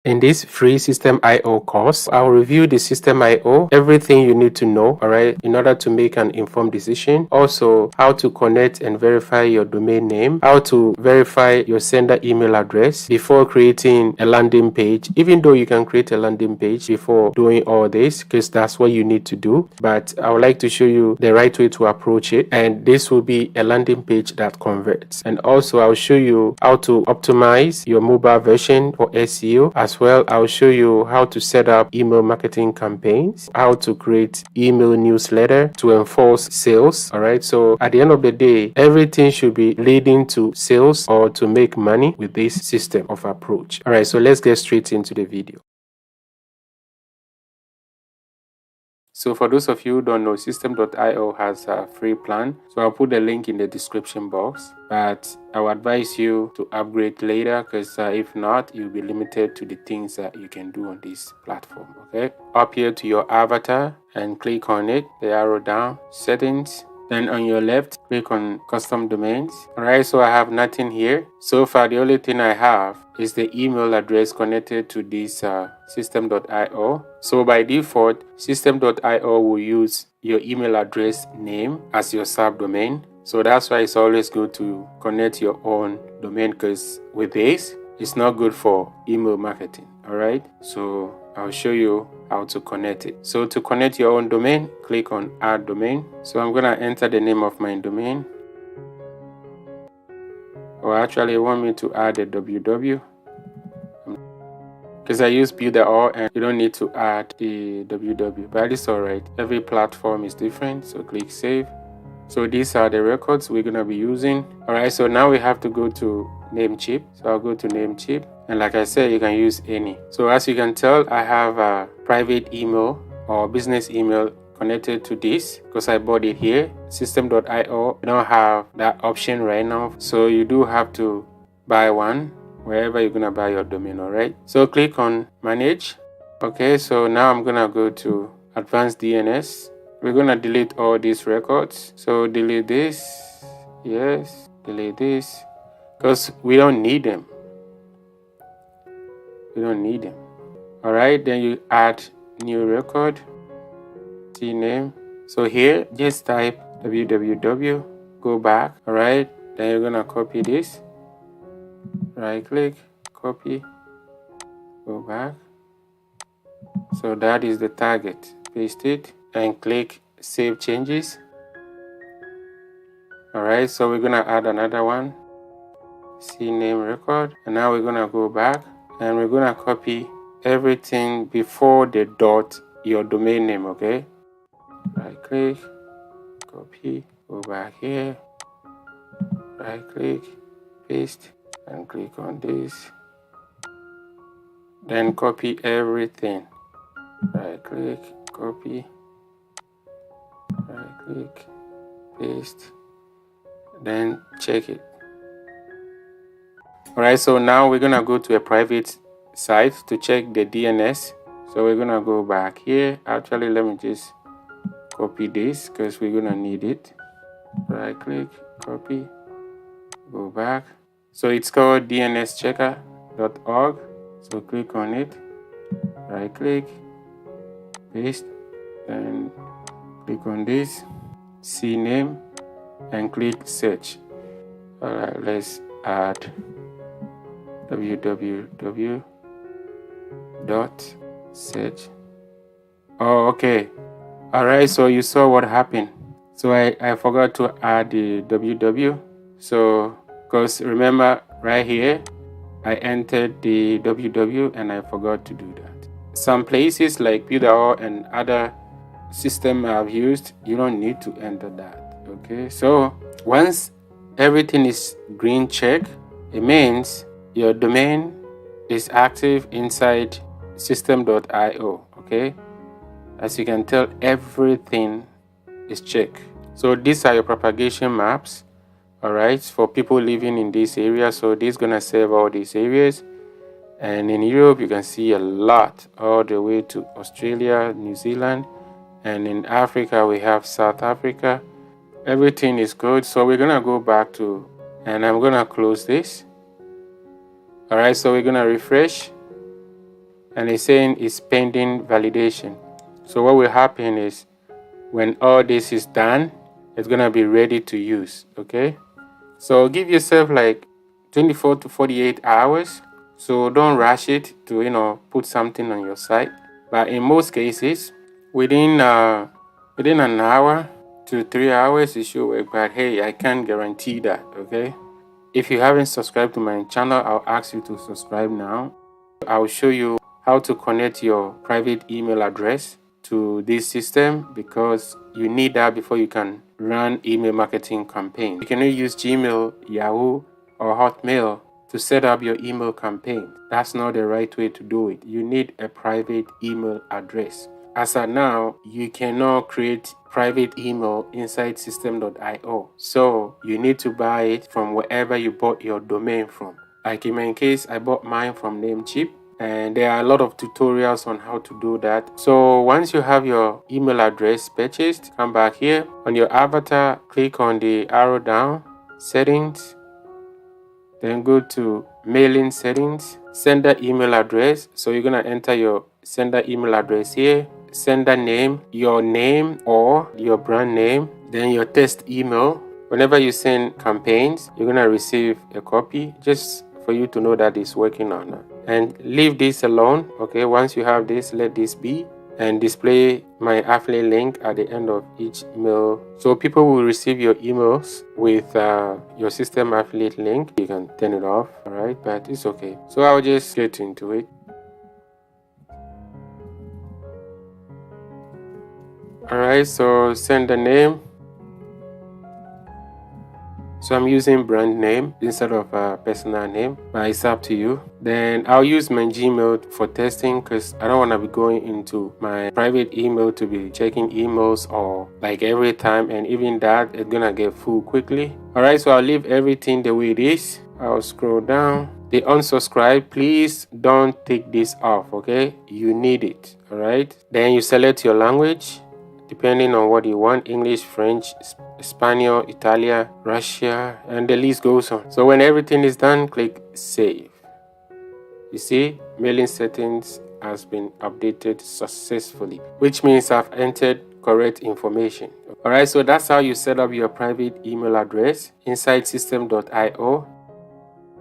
In this free Systemeio course, I'll review the Systemeio, everything you need to know, alright, in order to make an informed decision. Also, how to connect and verify your domain name, how to verify your sender email address before creating a landing page, even though you can create a landing page before doing all this, because that's what you need to do. But I would like to show you the right way to approach it, and this will be a landing page that converts. And also, I'll show you how to optimize your mobile version for SEO. As well, I'll show you how to set up email marketing campaigns, how to create email newsletter to enforce sales. All right. So at the end of the day, everything should be leading to sales or to make money with this system of approach. All right. So let's get straight into the video. So for those of you who don't know, Systemeio has a free plan. So I'll put the link in the description box. But I would advise you to upgrade later, because if not, you'll be limited to the things that you can do on this platform. Okay. Up here to your avatar and click on it, the arrow down, settings. Then on your left, click on custom domains. Alright, so I have nothing here. So far, the only thing I have is the email address connected to this Systemeio. So by default, Systemeio will use your email address name as your subdomain. So that's why it's always good to connect your own domain, because with this, it's not good for email marketing. Alright, so I'll show you how to connect it. So to connect your own domain, click on add domain. So I'm gonna enter the name of my domain. Or actually, you want me to add a www, because I use builder and you don't need to add the www, but it's alright. Every platform is different. So click save. So these are the records we're gonna be using. Alright, so now we have to go to Namecheap. So I'll go to Namecheap, and like I said, you can use any. So as you can tell, I have a private email or business email connected to this because I bought it here. Systemeio, you don't have that option right now, so you do have to buy one wherever you're gonna buy your domain. Alright, so click on manage. Okay, so now I'm gonna go to advanced DNS. We're gonna delete all these records. So delete this, yes, delete this, because we don't need them. We don't need them. All right, then you add new record, name. So here, just type www, go back. All right, then you're gonna copy this. Right click, copy, go back. So that is the target. Paste it and click save changes. All right, so we're gonna add another one, name record, and now we're gonna go back and we're gonna copy everything before the dot, your domain name. Okay, right click, copy, go back here, right click, paste, and click on this, then copy everything. Right click, copy, right click, paste, then check it. Alright, so now we're gonna go to a private site to check the DNS. So we're gonna go back here. Actually, let me just copy this because we're gonna need it. Right click, copy, go back. So it's called dnschecker.org. So click on it, right click, paste, then click on this, name, and click search. Alright, let's add www.search. Oh, okay. Alright, so you saw what happened. So I forgot to add the www. So, because remember right here, I entered the www and I forgot to do that. Some places like builder and other system I've used, you don't need to enter that. Okay, so once everything is green check, it means your domain is active inside Systemeio. Okay, as you can tell, everything is checked. So these are your propagation maps. All right, for people living in this area. So this is gonna serve all these areas, and in Europe you can see a lot all the way to Australia, New Zealand, and in Africa we have South Africa. Everything is good. So we're gonna go back to, and I'm gonna close this. All right, so we're gonna refresh. and it's saying it's pending validation. So what will happen is when all this is done, it's gonna be ready to use. Okay, so give yourself like 24 to 48 hours. So don't rush it to put something on your site. But in most cases, within an hour to 3 hours, it should work. But hey, I can't guarantee that. Okay, if you haven't subscribed to my channel, I'll ask you to subscribe now. I'll show you how to connect your private email address to this system, because you need that before you can run email marketing campaigns. You cannot use Gmail, Yahoo, or Hotmail to set up your email campaign. That's not the right way to do it. You need a private email address. As of now, you cannot create private email inside Systemeio. So you need to buy it from wherever you bought your domain from. Like in my case, I bought mine from Namecheap, and there are a lot of tutorials on how to do that. So once you have your email address purchased, come back here on your avatar, click on the arrow down, settings, then go to mailing settings, sender email address. So you're gonna enter your sender email address here, sender name, your name or your brand name, then your test email. Whenever you send campaigns, you're gonna receive a copy just for you to know that it's working or not. And leave this alone. Okay, once you have this, let this be, and display my affiliate link at the end of each mail, so people will receive your emails with your system affiliate link. You can turn it off, all right, but it's okay. So I'll just get into it. All right, so send the name. So I'm using brand name instead of a personal name, but it's up to you. Then I'll use my Gmail for testing, because I don't want to be going into my private email to be checking emails or like every time, and even that, it's gonna get full quickly. All right, so I'll leave everything the way it is. I'll scroll down. The unsubscribe, please don't take this off, okay? You need it, all right? Then you select your language, depending on what you want: English, French, Spanish, Italian, Russia, and the list goes on. So when everything is done, click save. You see, mailing settings has been updated successfully, which means I've entered correct information. All right, so that's how you set up your private email address inside Systemeio.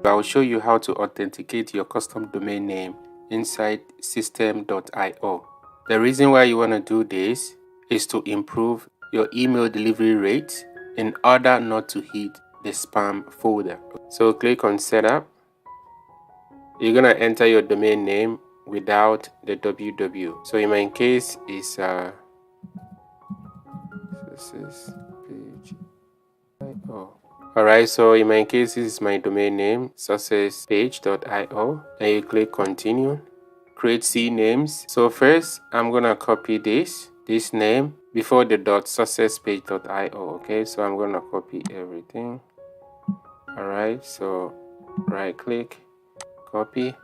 I'll show you how to authenticate your custom domain name inside Systemeio. The reason why you want to do this is to improve your email delivery rate in order not to hit the spam folder. So click on setup. You're gonna enter your domain name without the www. So in my case is Alright, so in my case this is my domain name, successpage.io. Then you click continue, create CNames. So first I'm gonna copy this name before the .successpage.io. okay, so I'm gonna copy everything. All right, so right click, copy,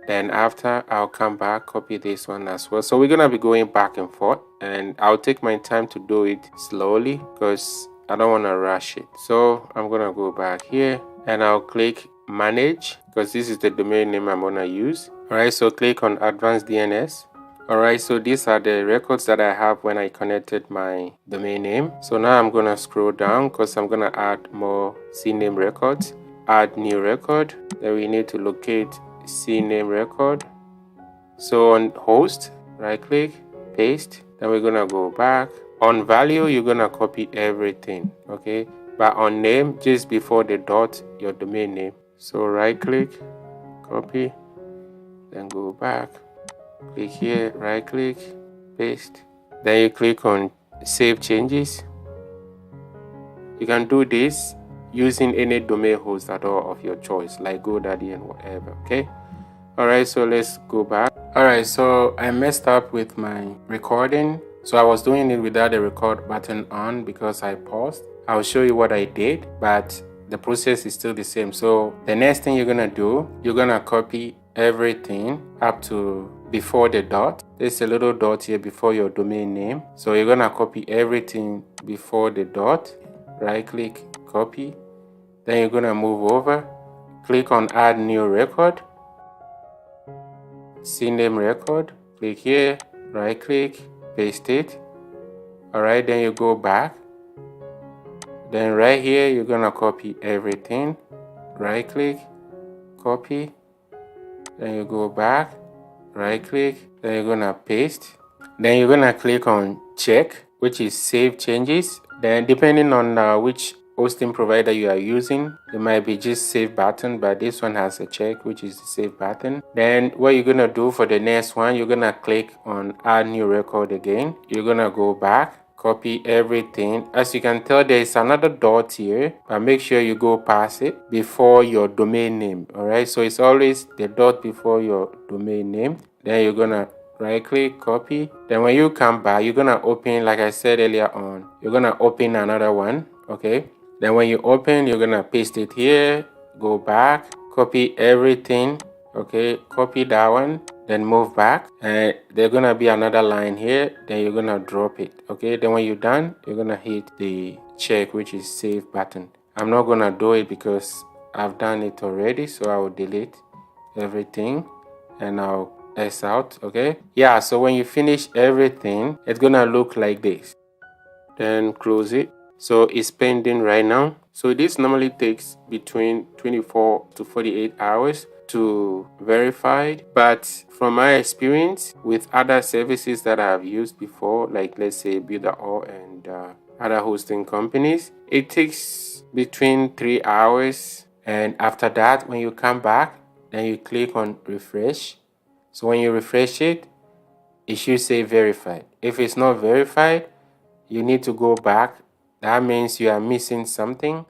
then after I'll come back, copy this one as well. So we're gonna be going back and forth, and I'll take my time to do it slowly because I don't want to rush it. So I'm gonna go back here and I'll click manage, because this is the domain name I'm gonna use. All right, so click on advanced DNS. Alright, so these are the records that I have when I connected my domain name. So now I'm gonna scroll down because I'm gonna add more CNAME records. Add new record. Then we need to locate CNAME record. So on host, right click, paste. Then we're gonna go back. On value, you're gonna copy everything, okay? But on name, just before the dot, your domain name. So right click, copy, then go back. Click here, right click, paste. Then you click on save changes. You can do this using any domain host at all of your choice, like GoDaddy and whatever, okay? Alright, so let's go back. Alright, so I messed up with my recording. So I was doing it without the record button on because I paused. I'll show you what I did, but the process is still the same. So the next thing you're gonna do, you're gonna copy everything up to before the dot. There's a little dot here before your domain name. So you're gonna copy everything before the dot. Right click, copy. Then you're gonna move over, click on add new record. see name record, click here, right click, paste it. Alright, then you go back. Then right here, you're gonna copy everything. Right click, copy. Then you go back, right click, then you're gonna paste. Then you're gonna click on check, which is save changes. Then depending on which hosting provider you are using, it might be just save button, but this one has a check, which is the save button. Then what you're gonna do for the next one, you're gonna click on add new record again. You're gonna go back, copy everything. As you can tell, there is another dot here, but make sure you go past it before your domain name. All right, so it's always the dot before your domain name. Then you're gonna right click, copy. Then when you come back, you're gonna open, like I said earlier on, you're gonna open another one. Okay, then when you open, you're gonna paste it here, go back, copy everything. Okay, copy that one, then move back, and there's gonna be another line here. Then you're gonna drop it. Okay, then when you're done, you're gonna hit the check, which is save button. I'm not gonna do it because I've done it already, so I will delete everything and I'll S out. Okay, yeah, so when you finish everything, it's gonna look like this. Then close it. So it's pending right now. So this normally takes between 24 to 48 hours to verify, but from my experience with other services that I've used before, like let's say Builder and other hosting companies, it takes between 3 hours. And after that, when you come back, then you click on refresh. So when you refresh it, it should say verified. If it's not verified, you need to go back. That means you are missing something.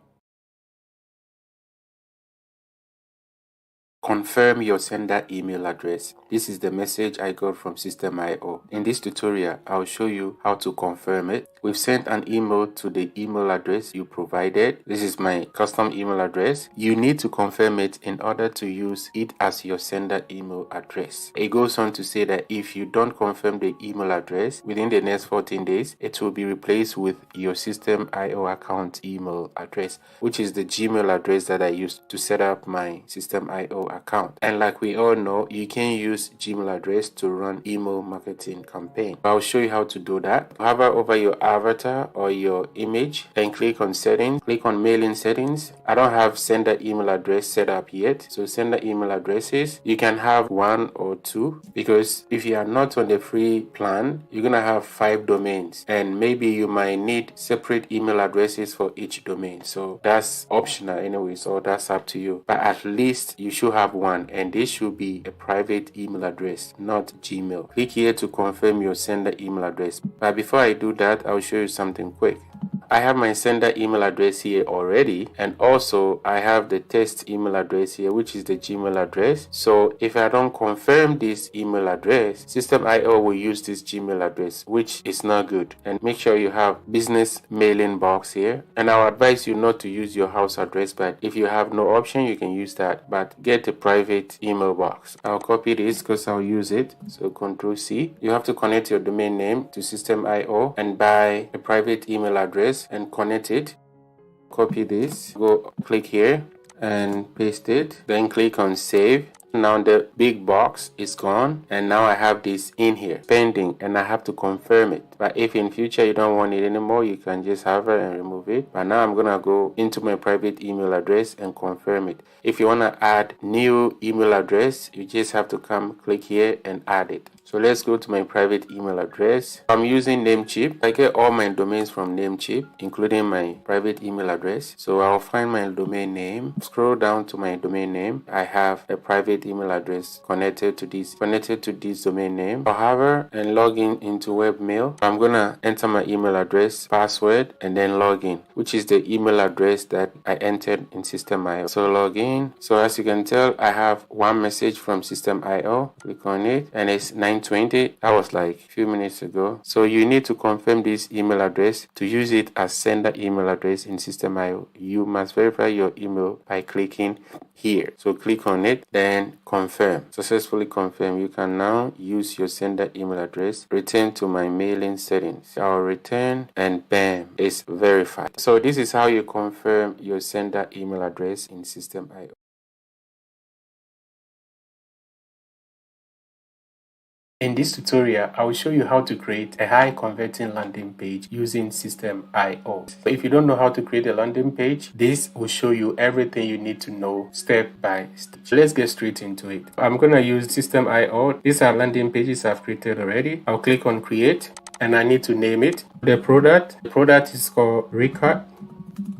Confirm your sender email address. This is the message I got from Systemeio. In this tutorial, I'll show you how to confirm it. We've sent an email to the email address you provided. This is my custom email address. You need to confirm it in order to use it as your sender email address. It goes on to say that if you don't confirm the email address within the next 14 days, it will be replaced with your Systemeio account email address, which is the Gmail address that I used to set up my Systemeio account. And like we all know, you can use Gmail address to run email marketing campaign. I'll show you how to do that. Hover over your avatar or your image, then click on settings, click on mailing settings. I don't have sender email address set up yet, so sender email addresses, you can have 1 or 2, because if you are not on the free plan, you're gonna have 5 domains, and maybe you might need separate email addresses for each domain. So that's optional anyway, so that's up to you, but at least you should have one, and this should be a private email address, not Gmail. Click here to confirm your sender email address. But before I do that, I'll show you something quick. I have my sender email address here already, and also I have the test email address here, which is the Gmail address. So if I don't confirm this email address, Systemeio will use this Gmail address, which is not good. And make sure you have business mailing box here, and I'll advise you not to use your house address, but if you have no option, you can use that, but get a private email box. I'll copy this because I'll use it. So Control C. You have to connect your domain name to Systemeio and buy a private email address and connect it. Copy this, go click here and paste it, then click on save. Now the big box is gone, and now I have this in here pending, and I have to confirm it. But if in future you don't want it anymore, you can just hover and remove it. But now I'm gonna go into my private email address and confirm it. If you want to add new email address, you just have to come click here and add it. So let's go to my private email address. I'm using Namecheap. I get all my domains from Namecheap, including my private email address. So I'll find my domain name, scroll down to my domain name. I have a private email address connected to this domain name. However, and log in into webmail. I'm gonna enter my email address, password, and then log in, which is the email address that I entered in Systemeio. So log in. So as you can tell, I have one message from Systemeio. Click on it, and it's 9:20. That was like a few minutes ago. So you need to confirm this email address to use it as sender email address in Systemeio. You must verify your email by clicking here. So click on it, then confirm. Successfully confirm. You can now use your sender email address. Return to my mailing settings. I'll return, and bam, it's verified. So this is how you confirm your sender email address in Systemeio. In this tutorial, I will show you how to create a high converting landing page using Systemeio. So if you don't know how to create a landing page, this will show you everything you need to know step by step. Let's get straight into it. I'm going to use Systemeio. These are landing pages I've created already. I'll click on create and I need to name it. The product is called RECUT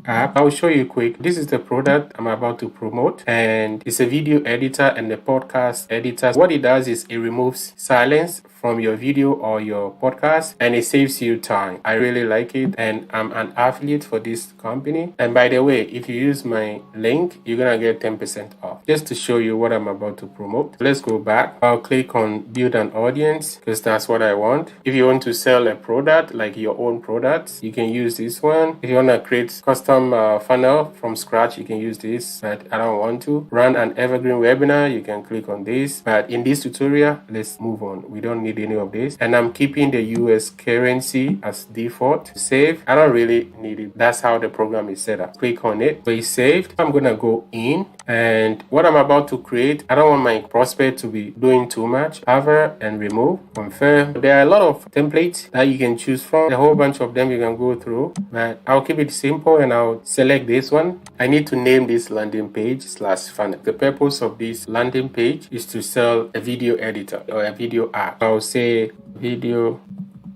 app. I'll show you quick. This is the product I'm about to promote, and it's a video editor and a podcast editor. What it does is it removes silence from your video or your podcast, and it saves you time. I really like it, and I'm an affiliate for this company. And by the way, if you use my link, you're gonna get 10% off. Just to show you what I'm about to promote. Let's go back. I'll click on build an audience because that's what I want. If you want to sell a product, like your own products, you can use this one. If you want to create custom funnel from scratch, you can use this, but I don't want to. Run an evergreen webinar, you can click on this. But in this tutorial, let's move on. We don't need any of this, and I'm keeping the US currency as default. Save. I don't really need it. That's how the program is set up. Click on it. So it's saved. I'm gonna go in, and what I'm about to create, I don't want my prospect to be doing too much. Hover and remove. Confirm. There are a lot of templates that you can choose from. A whole bunch of them you can go through, but I'll keep it simple and I'll select this one. I need to name this landing page /funnel. The purpose of this landing page is to sell a video editor or a video app. I'll say video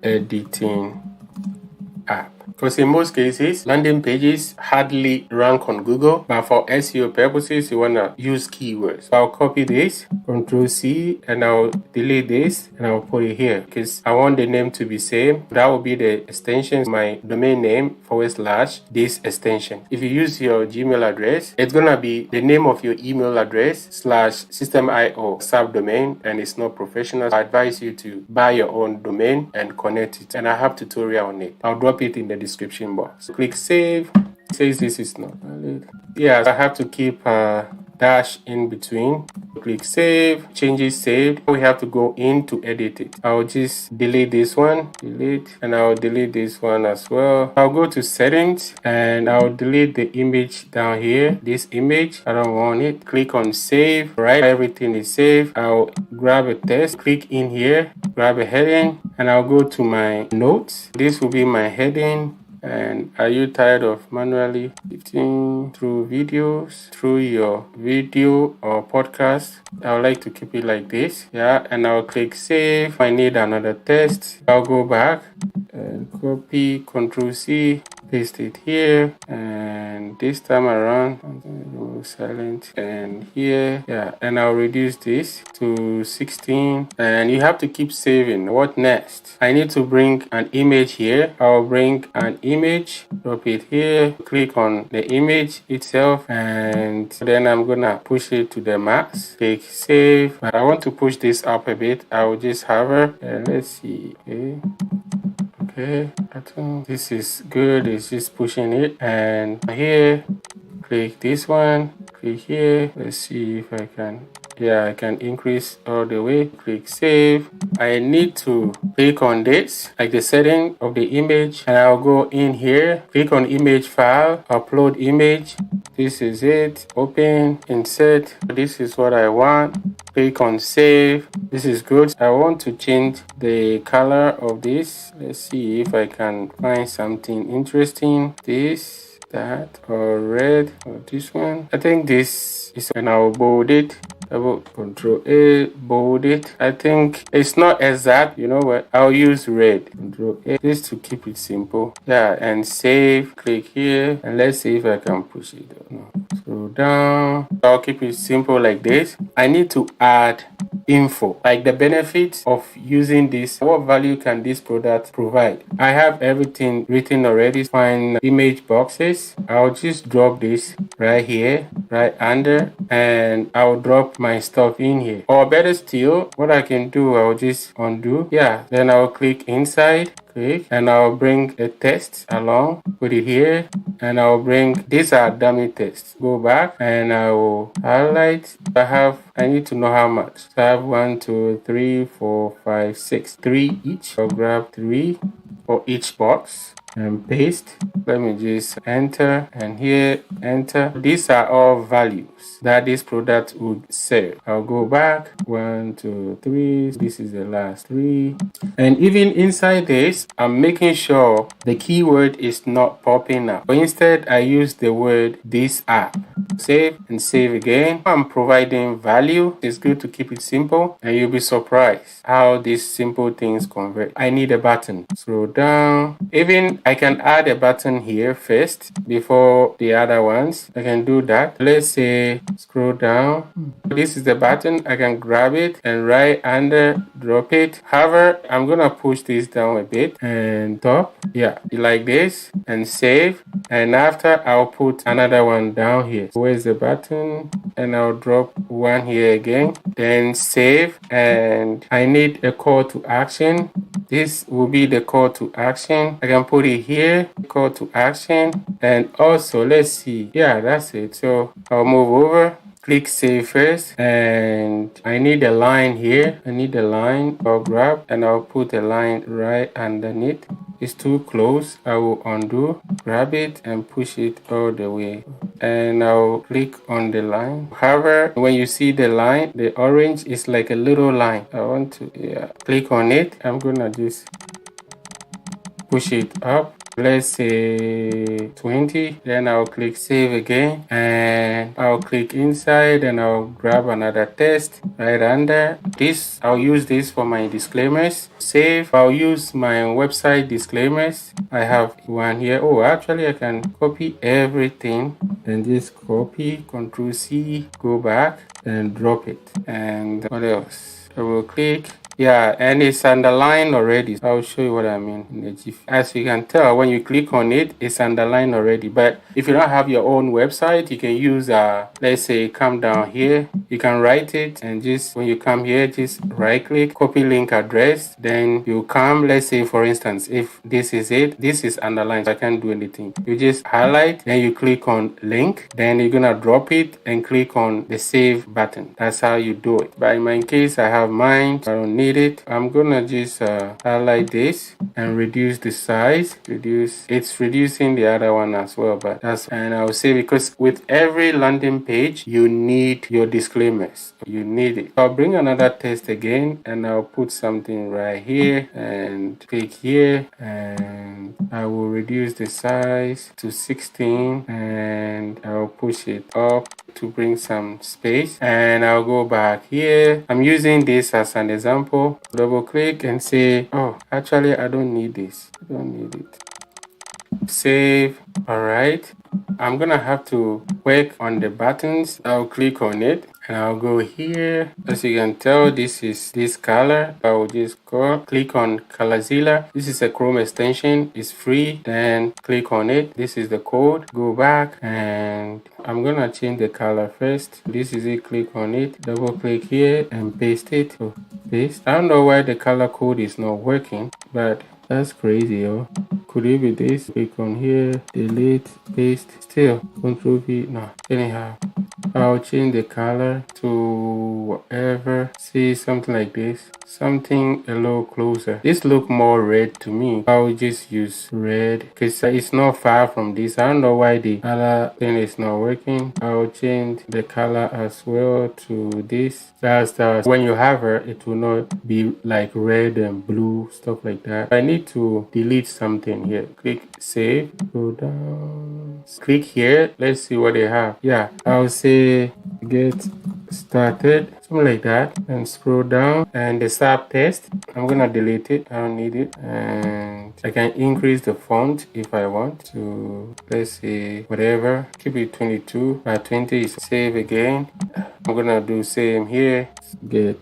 editing app. Because in most cases, landing pages hardly rank on Google, but for SEO purposes, you want to use keywords. So I'll copy this, Control C, and I'll delete this, and I'll put it here because I want the name to be same. That will be the extension, my domain name / this extension. If you use your Gmail address, it's going to be the name of your email address / Systemeio subdomain, and it's not professional. I advise you to buy your own domain and connect it, and I have tutorial on it. I'll drop it in the description box. Click save. It says this is not valid. Yeah, I have to keep a dash in between. Click save. Changes saved. We have to go in to edit it. I'll just delete this one, delete, and I'll delete this one as well. I'll go to settings and I'll delete the image down here. This image, I don't want it. Click on save. Right, everything is saved. I'll grab a text, click in here, grab a heading, and I'll go to my notes. This will be my heading. And are you tired of manually lifting through videos, through your video or podcast? I would like to keep it like this. Yeah, and I'll click save. I need another text. I'll go back and copy, Control C, paste it here, and this time around remove silent and here. Yeah, and I'll reduce this to 16, and you have to keep saving. What next? I need to bring an image here. I'll bring an image, drop it here, click on the image itself, and then I'm gonna push it to the max. Click save. But I want to push this up a bit. I will just hover and let's see. Okay, I think this is good. It's just pushing it, and here click this one, click here. Let's see if I can. Yeah, I can increase all the way. Click save. I need to click on this, like the setting of the image, and I'll go in here, click on image file, upload image. This is it. Open, insert. This is what I want. Click on save. This is good. I want to change the color of this. Let's see if I can find something interesting. This, that, or red, or this one. I think this is, and I'll bold it. Double Control A, bold it. I think it's not exact. You know what? I'll use red. Control A, just to keep it simple. Yeah, and save. Click here, and let's see if I can push it. No. Scroll down. I'll keep it simple like this. I need to add info, like the benefits of using this. What value can this product provide? I have everything written already. Find image boxes. I'll just drop this right here, right under, and I'll drop my stuff in here. Or better still, what I can do, I'll just undo. Yeah, then I'll click inside. And I'll bring a text along, put it here, and I'll bring, these are dummy tests. Go back and I will highlight. I need to know how much. So I have 1, 2, 3, 4, 5, 6, 3 each. I'll grab 3 for each box. and paste. Let me just enter, and here enter. These are all values that this product would serve. I'll go back 1 2 3. This is the last 3, and even inside this I'm making sure the keyword is not popping up, but instead I use the word this app. Save and save again. I'm providing value. It's good to keep it simple, and you'll be surprised how these simple things convert. I need a button. Scroll down. Even I can add a button here first before the other ones. I can do that. Let's say scroll down. This is the button. I can grab it and right under drop it. However, I'm gonna push this down a bit and top. Yeah, like this, and save. And after I'll put another one down here. Where's the button? And I'll drop one here again, then save. And I need a call to action. This will be the call to action. I can put it here, call to action. And also let's see, yeah, that's it. So I'll move over, click save first, and I need a line here. I need a line. I'll grab and I'll put a line right underneath. It's too close. I will undo, grab it and push it all the way, and I'll click on the line. However, when you see the line, the orange is like a little line. I want to click on it. I'm gonna just push it up, let's say 20. Then I'll click save again, and I'll click inside and I'll grab another text right under this. I'll use this for my disclaimers. Save. I'll use my website disclaimers. I have one here. Oh, actually I can copy everything and just copy, Ctrl C, go back and drop it. And what else? I will click. Yeah, and it's underlined already. I'll show you what I mean in the GIF. As you can tell, when you click on it, it's underlined already. But if you don't have your own website, you can use, let's say, come down here. You can write it, and just when you come here, just right click, copy link address. Then you come, let's say, for instance, if this is it, this is underlined, so I can't do anything. You just highlight, then you click on link, then you're gonna drop it and click on the save button. That's how you do it. But in my case, I have mine. I don't need it. I'm gonna just highlight this and reduce the size. It's reducing the other one as well, but and I'll say, because with every landing page you need your disclaimers. You need it. I'll bring another text again, and I'll put something right here and click here, and I will reduce the size to 16, and I'll push it up to bring some space, and I'll go back here. I'm using this as an example. Double click and say, oh, actually I don't need this. I don't need it. Save. All right, I'm gonna have to work on the buttons. I'll click on it and I'll go here. As you can tell, this is this color. I will just go click on Colorzilla. This is a Chrome extension. It's free. Then click on it. This is the code. Go back, and I'm gonna change the color first. This is it. Click on it. Double click here and paste it. So paste. I don't know why the color code is not working, but that's crazy, oh. Could it be this? Click on here, delete, paste, still, Ctrl V, no. Anyhow, I'll change the color to whatever. See, something like this. Something a little closer. This look more red to me. I'll just use red because it's not far from this. I don't know why the other thing is not working. I'll change the color as well to this. That's when you have her, it will not be like red and blue, stuff like that. I need to delete something here. Click save, go down, click here. Let's see what they have. Yeah, I'll say get started, something like that, and scroll down, and the sub text, I'm gonna delete it. I don't need it. And I can increase the font if I want to. Let's see, whatever, keep it 22 by 20. Save again. I'm gonna do same here, get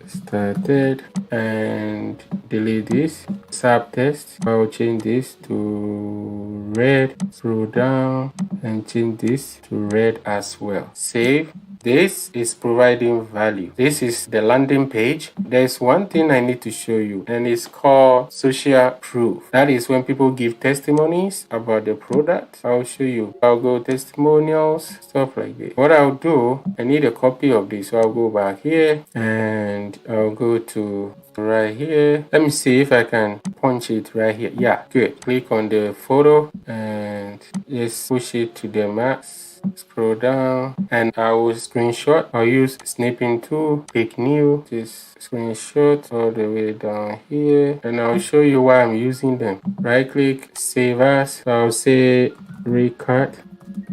started, and delete this subtext. I'll change this to red, scroll down and change this to red as well. Save. This is providing value. This is the landing page. There's one thing I need to show you, and it's called social proof. That is when people give testimonies about the product. I'll show you. I'll go testimonials, stuff like this. What I'll do, I need a copy of this. So I'll go back here and I'll go to right here. Let me see if I can punch it right here. Yeah, good. Click on the photo and just push it to the max. Scroll down and I will screenshot. I'll use snipping tool, click new, just screenshot all the way down here, and I'll show you why I'm using them. Right click, save as. So I'll say RECUT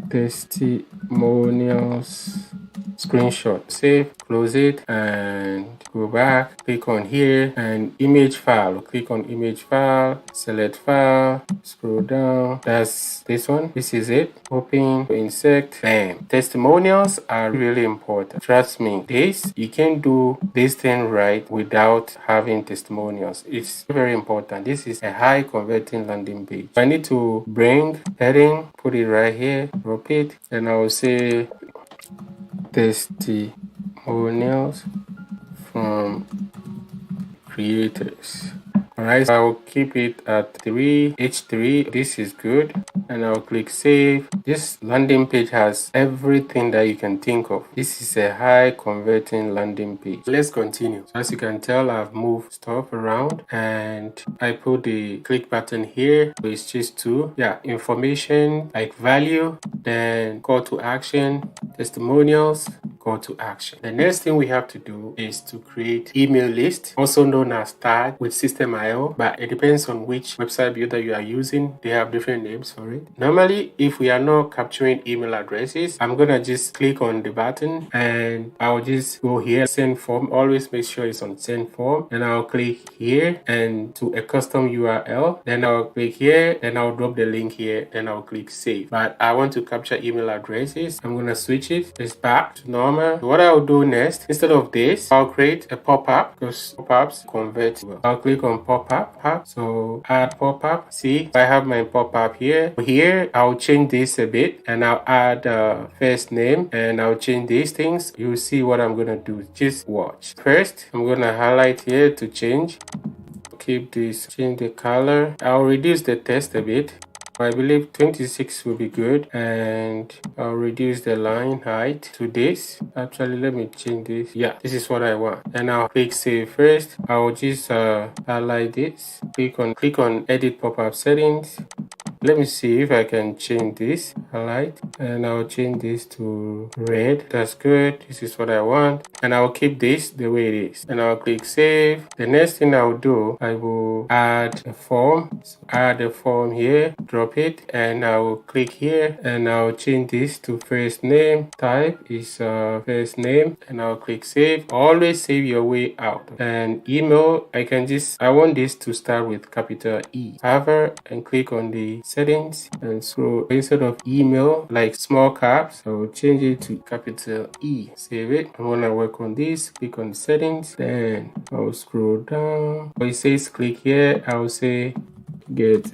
testimonials screenshot. Save, close it, and go back. Click on here and image file. Click on image file, select file, scroll down. That's this one. This is it. Open, insert, bam. Testimonials are really important. Trust me, you can't do this thing right without having testimonials. It's very important. This is a high converting landing page. I need to bring heading, put it right here, drop it, and I will say testimonials from creators. Alright, so I'll keep it at H3. This is good, and I'll click save. This landing page has everything that you can think of. This is a high converting landing page. Let's continue. So as you can tell, I've moved stuff around and I put the click button here. So it's just two. Yeah, information like value, then call to action, testimonials, call to action. The next thing we have to do is to create email list, also known as tag with Systemeio, but it depends on which website builder you are using. They have different names for it. Normally, if we are not capturing email addresses, I'm gonna just click on the button and I'll just go here, send form. Always make sure it's on send form, and I'll click here and to a custom URL. Then I'll click here, then I'll drop the link here, then I'll click save. But I want to capture email addresses. I'm gonna switch it. It's back to normal. What I'll do next, instead of this, I'll create a pop-up because pop-ups convert well. I'll click on pop-up. So add pop-up. See, I have my pop-up here. Here, I'll change this a bit and I'll add first name and I'll change these things. You'll see what I'm gonna do. Just watch. First, I'm gonna highlight here to change. Keep this, change the color. I'll reduce the text a bit. I believe 26 will be good, and I'll reduce the line height to this. Actually, let me change this. Yeah, this is what I want. And I'll click save first. I'll just highlight this. Click on edit pop-up settings. Let me see if I can change this highlight, and I'll change this to red. That's good. This is what I want, and I'll keep this the way it is, and I'll click save. The next thing I'll do, I will add a form. So add a form here, drop it, and I will click here and I'll change this to first name. Type is first name, and I'll click save. Always save your way out. And email, I want this to start with capital E. Hover and click on the settings and scroll. Instead of email like small caps, I will change it to capital E. Save it. I'm gonna work on this. Click on the settings, then I'll scroll down. It says click here. I'll say get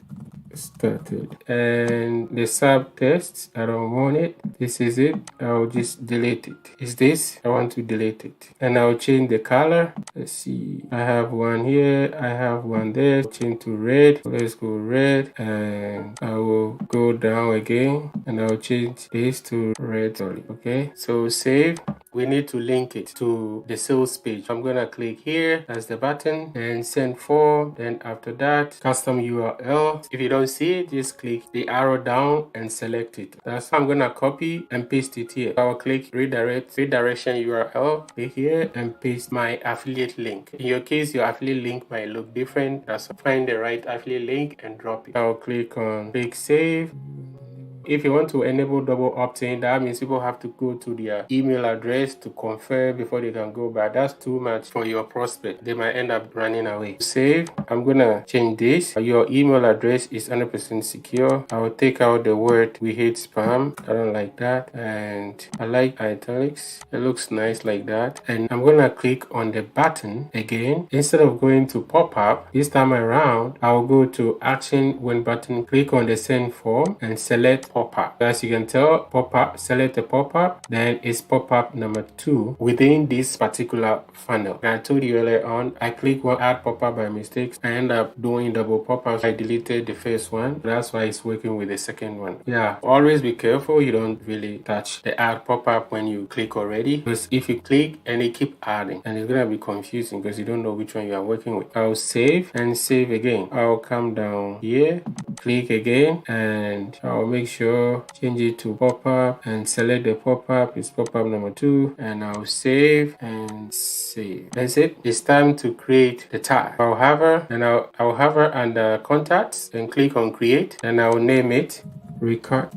started, and the subtext, I don't want it. This is it. I'll just delete it. Is this? I want to delete it, and I'll change the color. Let's see, I have one here, I have one there. Change to red. Let's go red, and I will go down again and I'll change this to red. Sorry. Okay, so save. We need to link it to the sales page. I'm gonna click here as the button and send form. Then after that, custom URL. If you don't see it, just click the arrow down and select it. That's how I'm gonna copy and paste it here. I'll click redirection URL. Click here and paste my affiliate link. In your case, your affiliate link might look different. That's find the right affiliate link and drop it. I'll click save. If you want to enable double opt-in, that means people have to go to their email address to confirm before they can go back. That's too much for your prospect. They might end up running away. Save. I'm gonna change this. Your email address is 100% secure. I will take out the word "we hate spam." I don't like that, and I like italics. It looks nice like that. And I'm gonna click on the button again. Instead of going to pop-up, this time around, I'll go to action when button. Click on the send form and select pop-up. As you can tell, pop-up, select the pop-up, then it's pop-up number 2 within this particular funnel. I told you earlier on, I click on add pop-up by mistake. I end up doing double pop-ups. I deleted the first one. That's why it's working with the second one. Yeah, always be careful you don't really touch the add pop-up when you click already, because if you click and they keep adding, and it's gonna be confusing because you don't know which one you are working with. I'll save and save again. I'll come down here, click again, and I'll make sure change it to pop-up and select the pop-up. It's pop-up number 2, and I'll save and save. That's it. It's time to create the tag. I'll hover and I'll hover under contacts and click on create, and I'll name it RECUT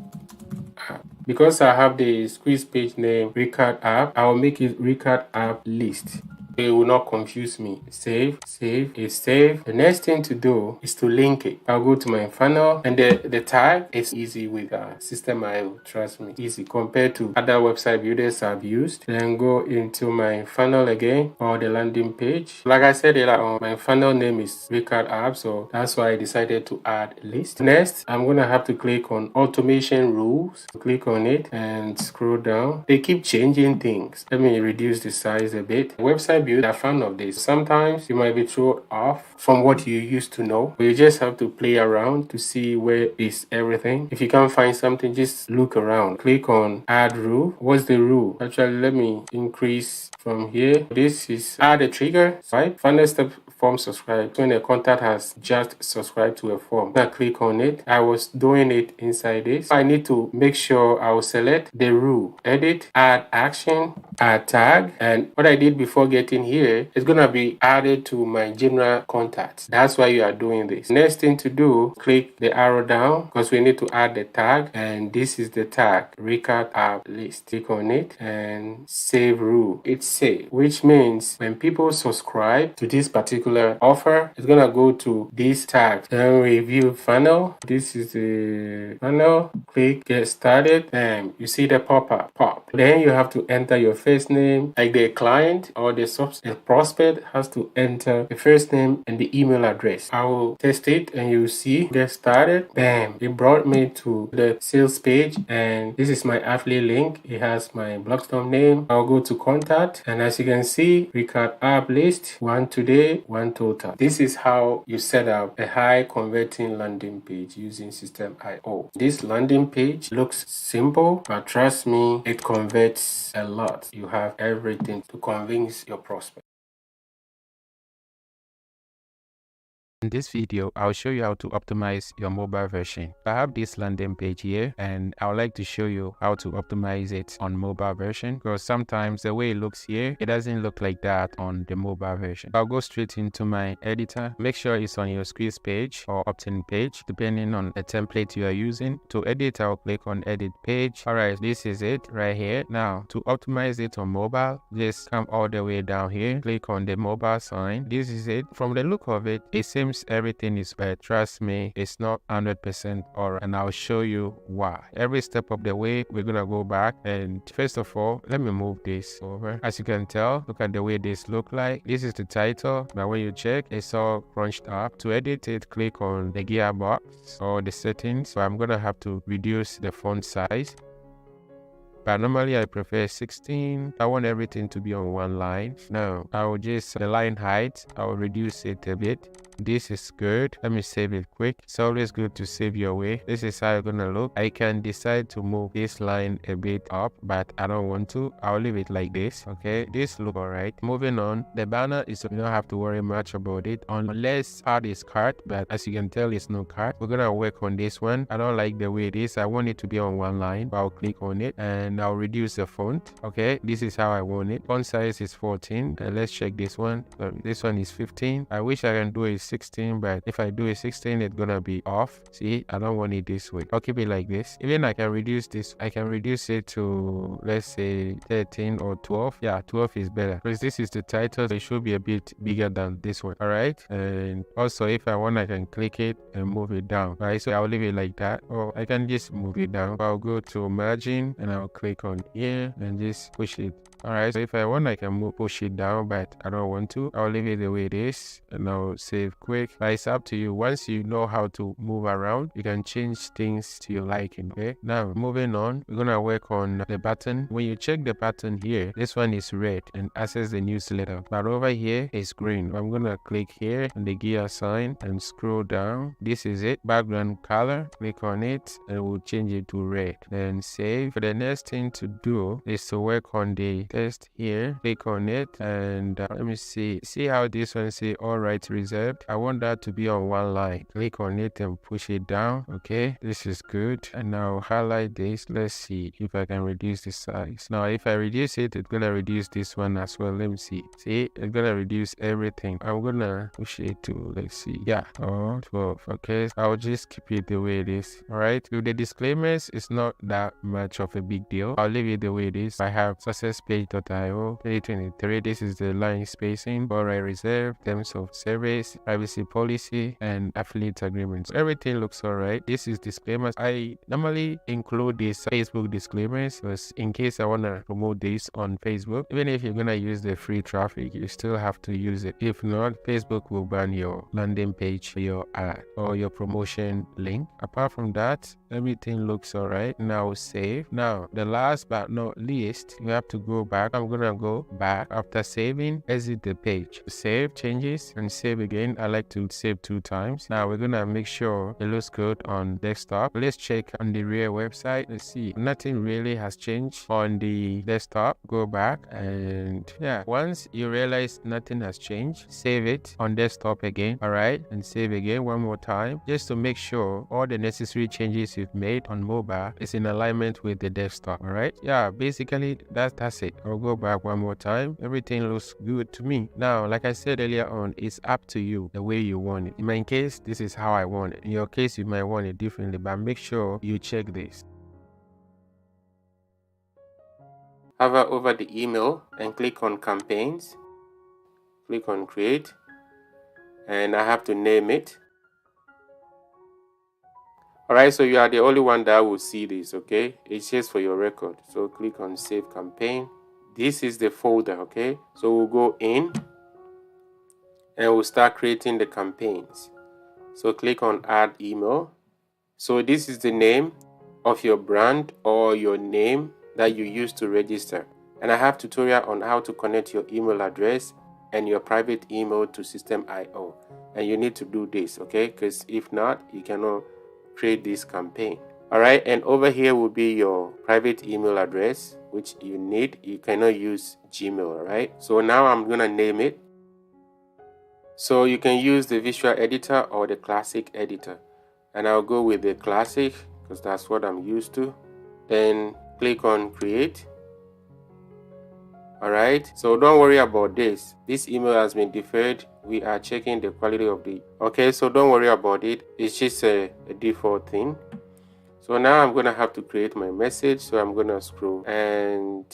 app. Because I have the squeeze page name RECUT app, I'll make it RECUT app list. It will not confuse me. Save, it's saved. The next thing to do is to link it. I'll go to my funnel, and the tag is easy with Systemeio. Trust me, easy compared to other website builders I've used. Then go into my funnel again, or the landing page. Like I said earlier, my funnel name is RECUT app, so that's why I decided to add list. Next, I'm gonna have to click on automation rules. Click on it and scroll down. They keep changing things. Let me reduce the size a bit. Website builder are fan of this. Sometimes you might be thrown off from what you used to know, but you just have to play around to see where is everything. If you can't find something, just look around. Click on add rule. What's the rule? Actually, let me increase from here. This is add a trigger, right? Final step form subscribe. When a contact has just subscribed to a form, I click on it. I was doing it inside this. I need to make sure I will select the rule, edit, add action, add tag, and what I did before getting here is gonna be added to my general contacts. That's why you are doing this. Next thing to do, click the arrow down because we need to add the tag, and this is the tag RECUT app list. Click on it and save rule. It's saved, which means when people subscribe to this particular offer, it's gonna go to this tag. Then review funnel. This is the funnel. Click get started, and you see the pop. Then you have to enter your first name, like the client or the prospect has to enter the first name and the email address. I will test it, and you see get started. Bam! It brought me to the sales page, and this is my affiliate link. It has my Blogsdom name. I'll go to contact, and as you can see, RECUT app list, 1 today, 1 total. This is how you set up a high converting landing page using Systemeio. This landing page looks simple, but trust me, it converts a lot. You have everything to convince your prospect. In this video, I'll show you how to optimize your mobile version. I have this landing page here, and I would like to show you how to optimize it on mobile version, because sometimes the way it looks here, it doesn't look like that on the mobile version. I'll go straight into my editor. Make sure it's on your squeeze page or opt-in page, depending on the template you are using. To edit, I'll click on edit page. Alright, this is it right here. Now, to optimize it on mobile, just come all the way down here, click on the mobile sign. This is it. From the look of it, it seems everything is bad. Trust me, it's not 100% alright, and I'll show you why. Every step of the way, we're gonna go back, and first of all, let me move this over. As you can tell, look at the way this look like. This is the title, but when you check, it's all crunched up. To edit it, click on the gearbox or the settings. So I'm gonna have to reduce the font size. But normally I prefer 16. I want everything to be on one line. Now I will just the line height, I will reduce it a bit. This is good. Let me save it quick. It's always good to save your way. This is how it's gonna look. I can decide to move this line a bit up, but I don't want to. I'll leave it like this. Okay, this look alright. Moving on, the banner is, you don't have to worry much about it unless part is cut, but as you can tell, it's no cut. We're gonna work on this one. I don't like the way it is. I want it to be on one line. I'll click on it and I'll reduce the font. Okay, this is how I want it. Font size is 14, and let's check this one. This one is 15. I wish I can do it 16, but if I do a 16, it's gonna be off. See, I don't want it this way. I'll keep it like this. Even I can reduce this. I can reduce it to, let's say, 13 or 12. Yeah, 12 is better because this is the title. So it should be a bit bigger than this one. All right, and also if I want, I can click it and move it down. All right, so I'll leave it like that, or I can just move it down. I'll go to margin and I'll click on here and just push it Alright, so if I want, I can push it down, but I don't want to. I'll leave it the way it is and I'll save quick. But it's up to you. Once you know how to move around, you can change things to your liking. Okay, now moving on, we're gonna work on the button. When you check the button here, this one is red and access the newsletter, but over here is green. I'm gonna click here on the gear sign and scroll down. This is it, background color. Click on it and we'll change it to red. Then save. For the next thing to do is to work on the text here. Click on it and let me see how this one say all rights reserved. I want that to be on one line. Click on it and push it down. Okay, this is good. And now highlight this. Let's see if I can reduce the size. Now if I reduce it, it's gonna reduce this one as well. Let me see it's gonna reduce everything. I'm gonna push it to, let's see, yeah, 12. Okay, I'll just keep it the way it is. All right, with the disclaimers, it's not that much of a big deal. I'll leave it the way it is. I have successpage.io 2023. This is the line spacing, all right, reserve, terms of service, privacy policy, and affiliate agreements. Everything looks all right. This is disclaimers. I normally include these Facebook disclaimers because in case I want to promote this on Facebook, even if you're gonna use the free traffic, you still have to use it. If not, Facebook will ban your landing page, your ad, or your promotion link. Apart from that, everything looks all right. Now save. Now the last but not least, you have to go back. I'm gonna go back after saving, exit the page, save changes and save again. I like to save 2 times. Now we're gonna make sure it looks good on desktop. Let's check on the real website. Let's see, nothing really has changed on the desktop. Go back and yeah, once you realize nothing has changed, save it on desktop again. All right, and save again one more time just to make sure all the necessary changes you've made on mobile is in alignment with the desktop. All right, yeah, basically that's it. I'll go back one more time. Everything looks good to me. Now, like I said earlier on, it's up to you the way you want it. In my case, this is how I want it. In your case, you might want it differently, but make sure you check this. Hover over the email and click on campaigns. Click on create, and I have to name it. Alright, so you are the only one that will see this, okay? It's just for your record. So click on save campaign. This is the folder, okay? So we'll go in and we'll start creating the campaigns. So click on add email. So this is the name of your brand or your name that you use to register. And I have tutorial on how to connect your email address and your private email to Systemeio. And you need to do this, okay? Because if not, you cannot create this campaign. All right, and over here will be your private email address, which you need. You cannot use Gmail, all right? So now I'm gonna name it. So you can use the visual editor or the classic editor. And I'll go with the classic because that's what I'm used to. Then click on create. All right, so don't worry about this. This email has been deferred. We are checking the quality of the, okay, so don't worry about it. It's just a default thing. So now I'm gonna have to create my message. So I'm gonna scroll and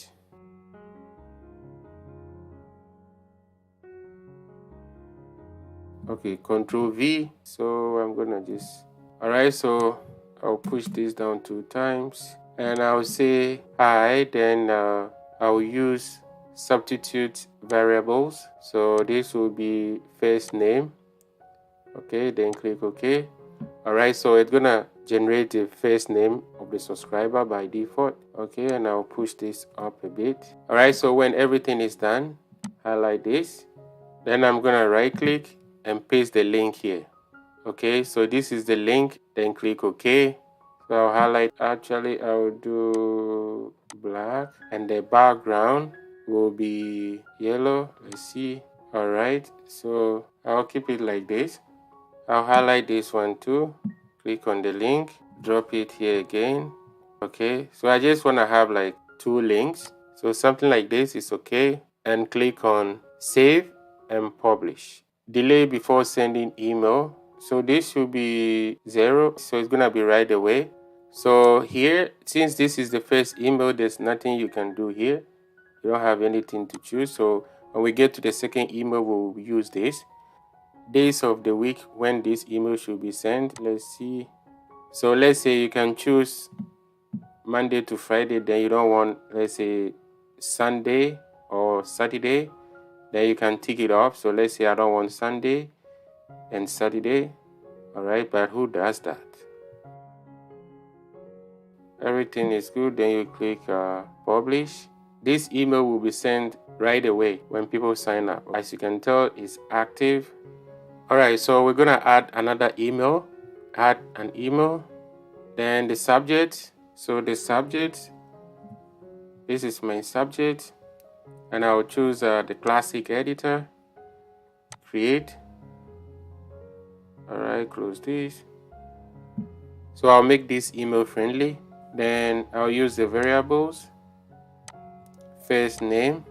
okay, Control V. So I'm gonna just, all right, so I'll push this down 2 times and I'll say hi. Then I'll use substitute variables. So this will be first name. Okay, then click OK. All right, so it's gonna generate the first name of the subscriber by default. Okay, and I'll push this up a bit. All right, so when everything is done, highlight this. Then I'm gonna right click and paste the link here. Okay, so this is the link. Then click OK. So I'll highlight, actually I'll do black and the background will be yellow. Let's see. All right, so I'll keep it like this. I'll highlight this one too. Click on the link, drop it here again. Okay, so I just want to have like 2 links. So something like this is okay. And click on save and publish. Delay before sending email. So this should be 0. So it's gonna be right away. So here, since this is the first email, there's nothing you can do here. You don't have anything to choose. So when we get to the second email, we'll use this. Days of the week when this email should be sent. Let's see. So let's say you can choose Monday to Friday. Then you don't want, let's say, Sunday or Saturday, then you can tick it off. So let's say I don't want Sunday and Saturday. All right, but who does that? Everything is good. Then you click publish. This email will be sent right away when people sign up. As you can tell, it's active. All right, so we're gonna add another email. Add an email. Then the subject. So the subject, this is my subject, and I'll choose the classic editor. Create. All right, close this. So I'll make this email friendly. Then I'll use the variables. First name.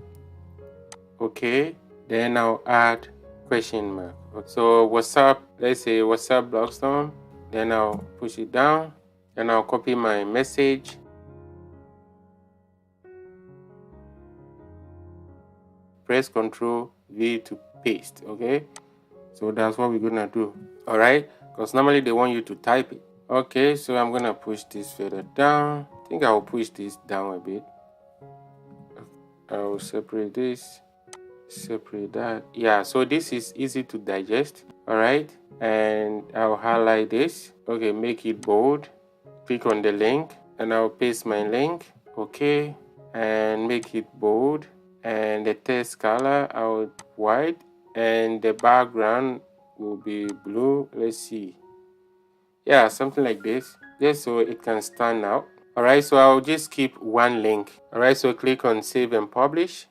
Okay. Then I'll add question mark. So what's up? Let's say what's up, Blogsdom. Then I'll push it down. Then I'll copy my message. Press Ctrl V to paste. Okay. So that's what we're gonna do. All right. Because normally they want you to type it. Okay. So I'm gonna push this further down. I think I'll push this down a bit. I'll separate this. Separate that. Yeah, so this is easy to digest. All right, and I'll highlight this. Okay, make it bold. Click on the link and I'll paste my link. Okay, and make it bold, and the text color I'll white, and the background will be blue. Let's see, yeah, something like this, just so it can stand out. All right, so I'll just keep one link. All right, so click on save and publish.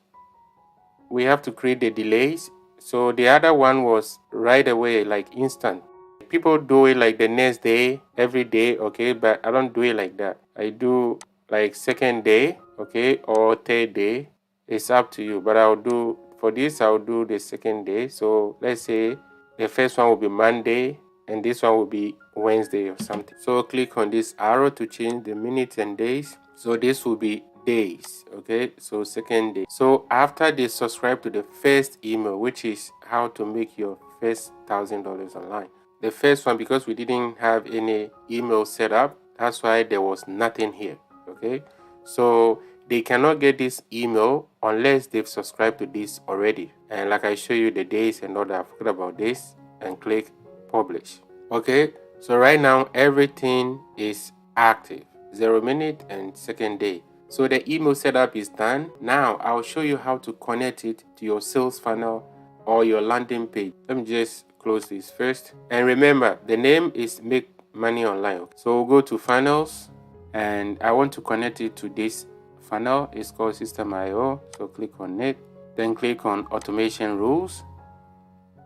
We have to create the delays. So the other one was right away, like instant. People do it like the next day, every day, okay, but I don't do it like that. I do like second day, okay, or third day. It's up to you, but I'll do, for this, I'll do the second day. So let's say the first one will be Monday and this one will be Wednesday or something. So click on this arrow to change the minutes and days. So this will be days. Okay, so second day. So after they subscribe to the first email, which is how to make your first $1,000 online, the first one, because we didn't have any email set up, that's why there was nothing here. Okay, so they cannot get this email unless they've subscribed to this already. And like I show you the days and all that, I forgot about this, and click publish. Okay, so right now everything is active, 0 minute and second day. So the email setup is done. Now I'll show you how to connect it to your sales funnel or your landing page. Let me just close this first. And remember, the name is Make Money Online. So we'll go to funnels, and I want to connect it to this funnel. It's called Systemeio. So click on it. Then click on automation rules,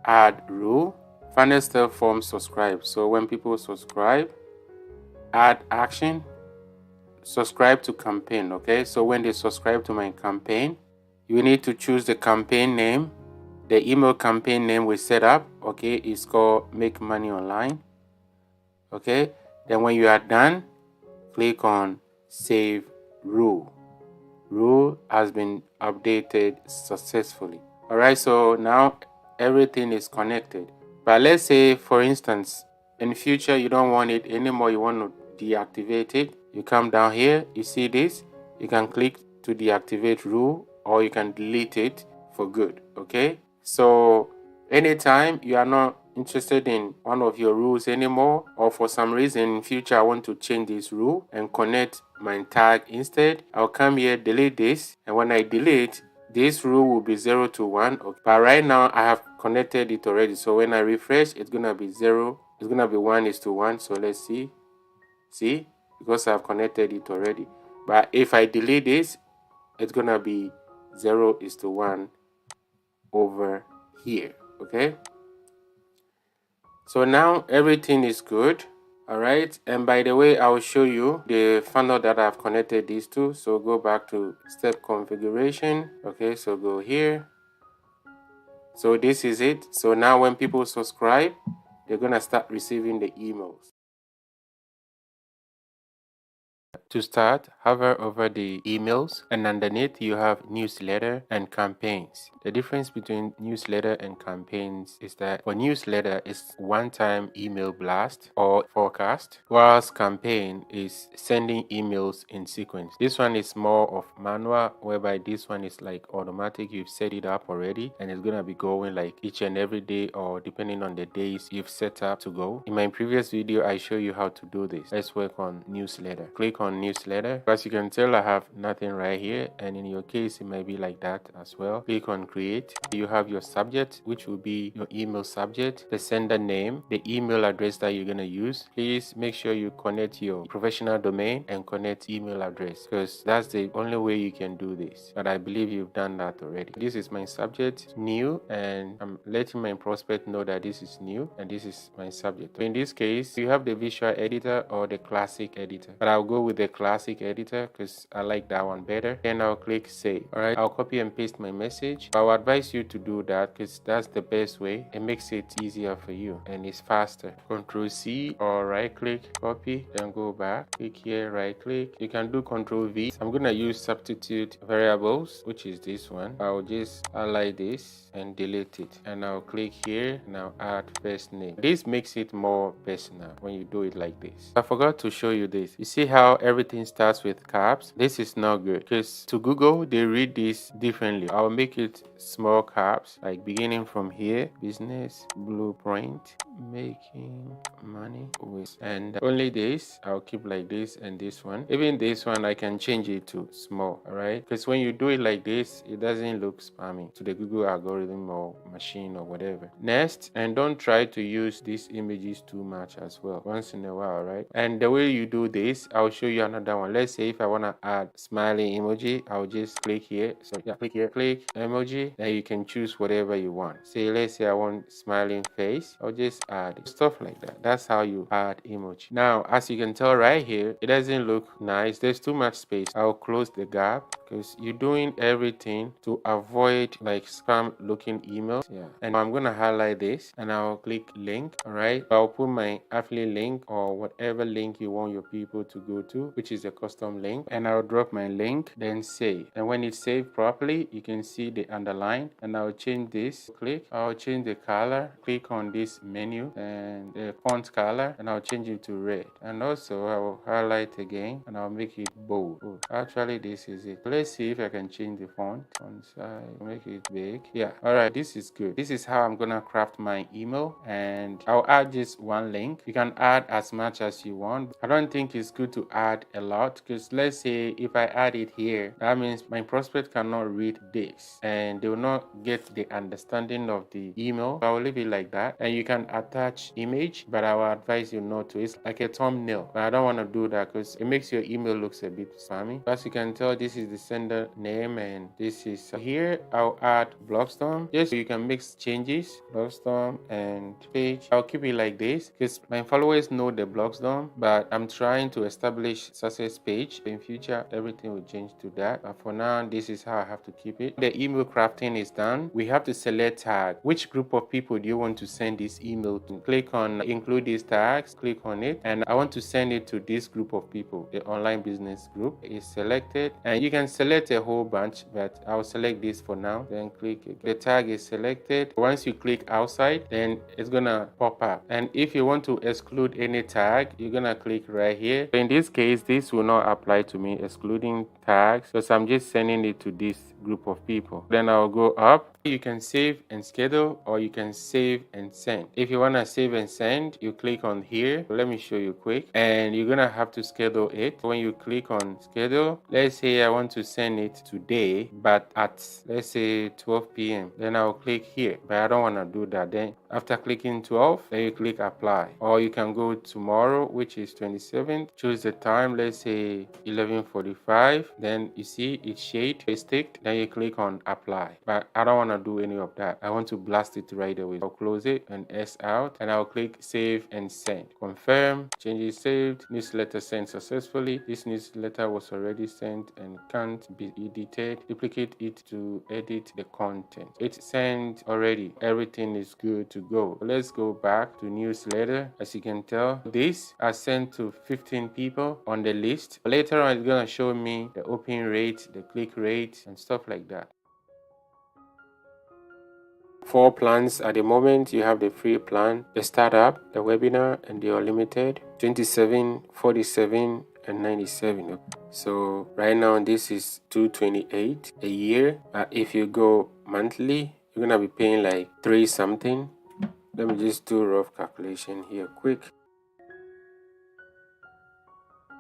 add rule, funnel step form subscribe. So when people subscribe, add action, subscribe to campaign. Okay, so when they subscribe to my campaign, you need to choose the campaign name. The email campaign name we set up, okay, is called Make Money Online. Okay, then when you are done, click on Save Rule. Rule has been updated successfully. All right, so now everything is connected. But let's say, for instance, in future you don't want it anymore, you want to deactivate it. You come down here, you see this, you can click to deactivate rule, or you can delete it for good. Okay, so anytime you are not interested in one of your rules anymore, or for some reason in future I want to change this rule and connect my tag instead, I'll come here, delete this, and when I delete, this rule will be 0 to 1. Okay. But right now I have connected it already, so when I refresh, it's gonna be 0, it's gonna be 1:1. So let's see, because I've connected it already. But if I delete this, it's gonna be 0:1 over here. Okay, so now everything is good. All right, and by the way, I will show you the funnel that I've connected these to. So go back to step configuration. Okay, so go here. So this is it. So now when people subscribe, they're gonna start receiving the emails. To start, hover over the emails, and underneath you have newsletter and campaigns. The difference between newsletter and campaigns is that for newsletter it's one-time email blast or forecast, whilst campaign is sending emails in sequence. This one is more of manual, whereby this one is like automatic. You've set it up already and it's gonna be going like each and every day, or depending on the days you've set up to go. In my previous video I show you how to do this. Let's work on newsletter. Click on newsletter. As you can tell, I have nothing right here, and in your case it might be like that as well. Click on create. You have your subject, which will be your email subject, the sender name, the email address that you're going to use. Please make sure you connect your professional domain and connect email address, because that's the only way you can do this, but I believe you've done that already. This is my subject, new, and I'm letting my prospect know that this is new and this is my subject. In this case, you have the visual editor or the classic editor, but I'll go with the classic editor because I like that one better. Then I'll click save. All right, I'll copy and paste my message. I would advise you to do that because that's the best way. It makes it easier for you and it's faster. Control C or right click, copy, then go back, click here, right click. You can do Control V. I'm gonna use substitute variables, which is this one. I'll just highlight this and delete it, and I'll click here and I'll add first name. This makes it more personal when you do it like this. I forgot to show you this. You see how everything starts with caps? This is not good because to Google they read this differently. I'll make it small caps, like beginning from here, business blueprint, making money with, and only this I'll keep like this, and this one, even this one I can change it to small. All right, because when you do it like this it doesn't look spammy to the Google algorithm or machine or whatever. Next, and don't try to use these images too much as well, once in a while, right? And the way you do this, I'll show you another one. Let's say if I want to add smiley emoji, I'll just click here. So yeah, click here, click emoji, then you can choose whatever you want. Say let's say I want smiling face, I'll just add it. Stuff like that. That's how you add emoji. Now as you can tell right here, it doesn't look nice. There's too much space. I'll close the gap because you're doing everything to avoid like spam looking emails. Yeah, and I'm gonna highlight this and I'll click link. All right, I'll put my affiliate link or whatever link you want your people to go to, which is a custom link, and I'll drop my link, then save. And when it's saved properly, you can see the underline, and I'll change this. I'll change the color. Click on this menu and the font color, and I'll change it to red. And also I will highlight again and I'll make it bold. Oh, actually this is it. Let's see if I can change the font on side, make it big. Yeah, all right, this is good. This is how I'm gonna craft my email, and I'll add just one link. You can add as much as you want. I don't think it's good to add a lot, because let's say if I add it here, that means my prospect cannot read this and they will not get the understanding of the email. I will leave it like that, and you can attach image, but I will advise you not to. It's like a thumbnail, but I don't want to do that because it makes your email looks a bit spammy. As you can tell, this is the sender name, and this is here. I'll add Blogsdom just so you can mix changes. Blogsdom and page. I'll keep it like this because my followers know the Blogsdom, but I'm trying to establish success page. In future everything will change to that, but for now this is how I have to keep it. The email crafting is done. We have to select tag. Which group of people do you want to send this email to? Click on include these tags, click on it, and I want to send it to this group of people. The online business group is selected, and you can select a whole bunch, but I'll select this for now. Then click it. The tag is selected. Once you click outside, then it's gonna pop up, and if you want to exclude any tag, you're gonna click right here. In this case, this will not apply to me, excluding tags, because I'm just sending it to this group of people. Then I'll go up. You can save and schedule, or you can save and send. If you want to save and send, you click on here. Let me show you quick, and you're gonna have to schedule it. When you click on schedule, let's say I want to send it today, but at let's say 12 p.m. then I'll click here, but I don't want to do that. Then after clicking 12, then you click apply, or you can go tomorrow, which is 27th. Choose the time, let's say 11:45, then you see it's shade, it's ticked, then you click on apply. But I don't want to do any of that. I want to blast it right away. I'll close it and S out, and I'll click save and send. Confirm, changes saved, newsletter sent successfully. This newsletter was already sent and can't be edited. Duplicate it to edit the content. It's sent already. Everything is good to go. Let's go back to newsletter. As you can tell, this are sent to 15 people on the list. Later on, it's gonna show me the open rate, the click rate, and stuff like that. 4 plans at the moment. You have the free plan, the startup, the webinar, and the unlimited. 27, 47, and 97. So right now this is $228 a year. If you go monthly, you're gonna be paying like 3 something. Let me just do a rough calculation here quick.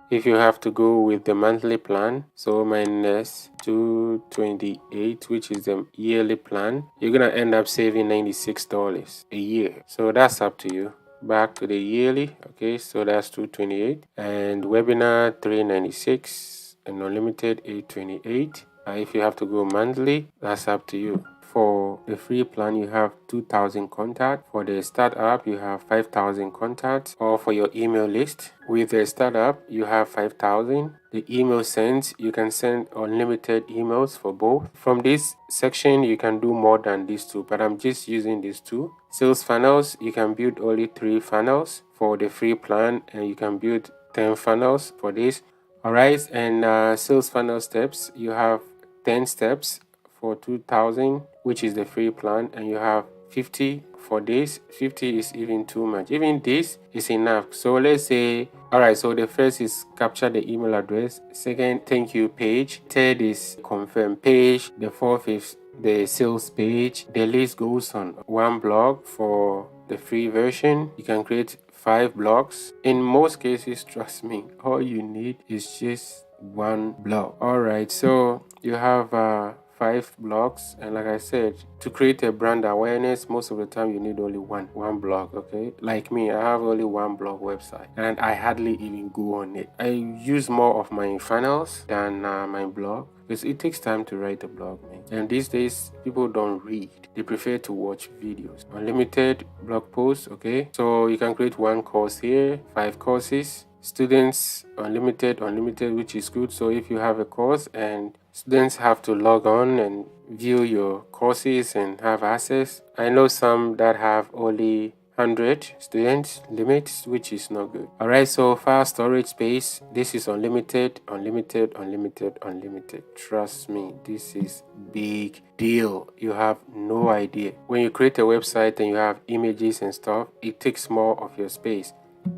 If you have to go with the monthly plan, so minus 228, which is the yearly plan, you're gonna end up saving $96 a year. So that's up to you. Back to the yearly, okay, so that's 228, and webinar 396, and unlimited 828. If you have to go monthly, that's up to you. For the free plan, you have 2,000 contacts. For the startup, you have 5,000 contacts. Or for your email list, with the startup, you have 5,000. The email sends, you can send unlimited emails for both. From this section, you can do more than these two, but I'm just using these two. Sales funnels, you can build only 3 funnels for the free plan, and you can build 10 funnels for this. Alright, and sales funnel steps, you have 10 steps for 2,000, which is the free plan, and you have 50 for this. 50 is even too much. Even this is enough. So let's say, all right, so the first is capture the email address. Second, thank you page. Third is confirm page. The fourth is the sales page. The list goes on. 1 blog for the free version. You can create 5 blogs. In most cases, trust me, all you need is just 1 blog. All right, so you have 5 blogs, and like I said, to create a brand awareness, most of the time you need only one blog. Okay, like me, I have only 1 blog website, and I hardly even go on it. I use more of my funnels than my blog, because it takes time to write a blog, man. And these days people don't read, they prefer to watch videos. Unlimited blog posts. Okay, so you can create 1 course here, 5 courses. Students unlimited, which is good. So if you have a course and students have to log on and view your courses and have access, I know some that have only 100 students limits, which is not good. All right, so file storage space, this is unlimited. Trust me, this is big deal. You have no idea. When you create a website and you have images and stuff, it takes more of your space.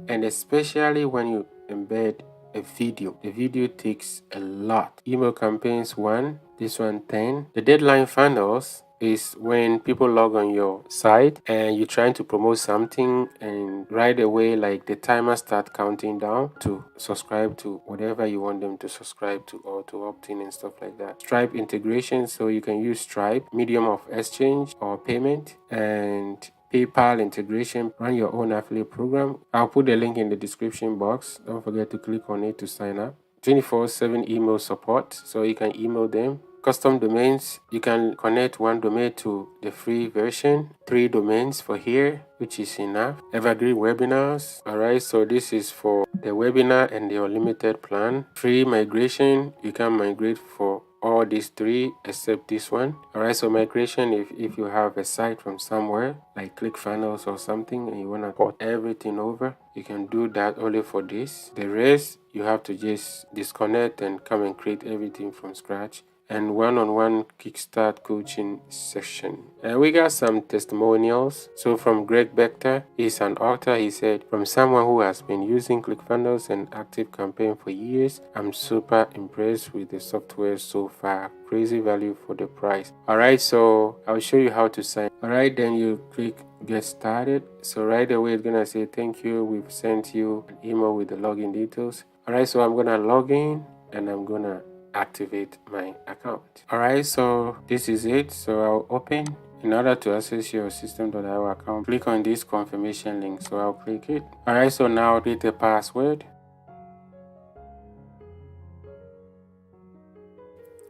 And especially when you embed a video, the video takes a lot. Email campaigns 1, this one 10. The deadline funnels is when people log on your site and you're trying to promote something, and right away, like, the timer start counting down to subscribe to whatever you want them to subscribe to, or to opt in and stuff like that. Stripe integration, so you can use Stripe, medium of exchange or payment, and PayPal integration. Run your own affiliate program. I'll put the link in the description box. Don't forget to click on it to sign up. 24/7 email support, so you can email them. Custom domains, you can connect 1 domain to the free version, 3 domains for here, which is enough. Evergreen webinars. All right, so this is for the webinar and the unlimited plan. Free migration, you can migrate for all these 3 except this one. All right, so migration, if you have a site from somewhere like ClickFunnels or something and you want to port everything over, you can do that only for this. The rest, you have to just disconnect and come and create everything from scratch. And one-on-one kickstart coaching session. And we got some testimonials. So from Greg Bechter, he's an author. He said, from someone who has been using ClickFunnels and ActiveCampaign for years, I'm super impressed with the software so far. Crazy value for the price. All right, so I'll show you how to sign. All right, then you click get started. So right away it's gonna say thank you, we've sent you an email with the login details. All right, so I'm gonna log in and I'm gonna activate my account. All right, so this is it. So I'll open. In order to access your System.io account, click on this confirmation link. So I'll click it. All right, so now read the password.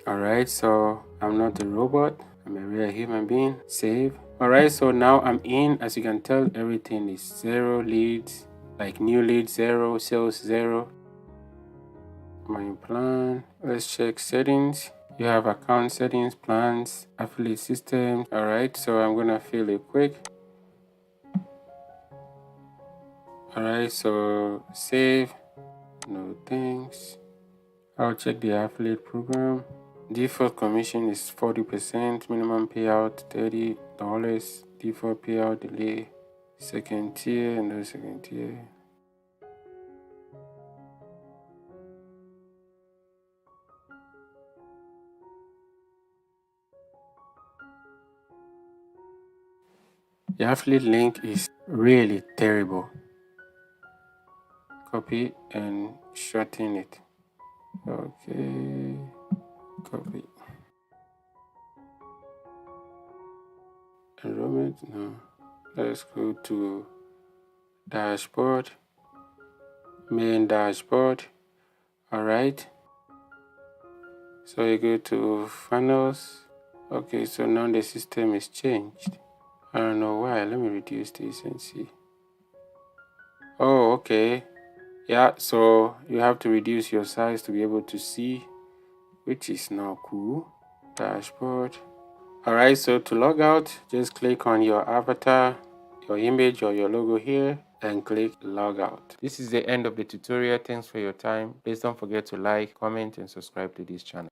Alright, so I'm not a robot, I'm a real human being. Save. Alright, so now I'm in. As you can tell, everything is 0 leads, like new leads 0, sales 0. My plan. Let's check settings. You have account settings, plans, affiliate system. Alright, so I'm gonna fill it quick. Alright, so save. No thanks. I'll check the affiliate program. Default commission is 40%, minimum payout $30. Default payout delay, second tier, no second tier. The affiliate link is really terrible. Copy and shorten it. Okay, copy. Enrollment, no. Let's go to dashboard, main dashboard. All right. So you go to funnels. Okay, so now the system is changed. I don't know why. Let me reduce this and see. Oh, okay. Yeah, so you have to reduce your size to be able to see, which is now cool. Dashboard. Alright, so to log out, just click on your avatar, your image or your logo here, and click log out. This is the end of the tutorial. Thanks for your time. Please don't forget to like, comment, and subscribe to this channel.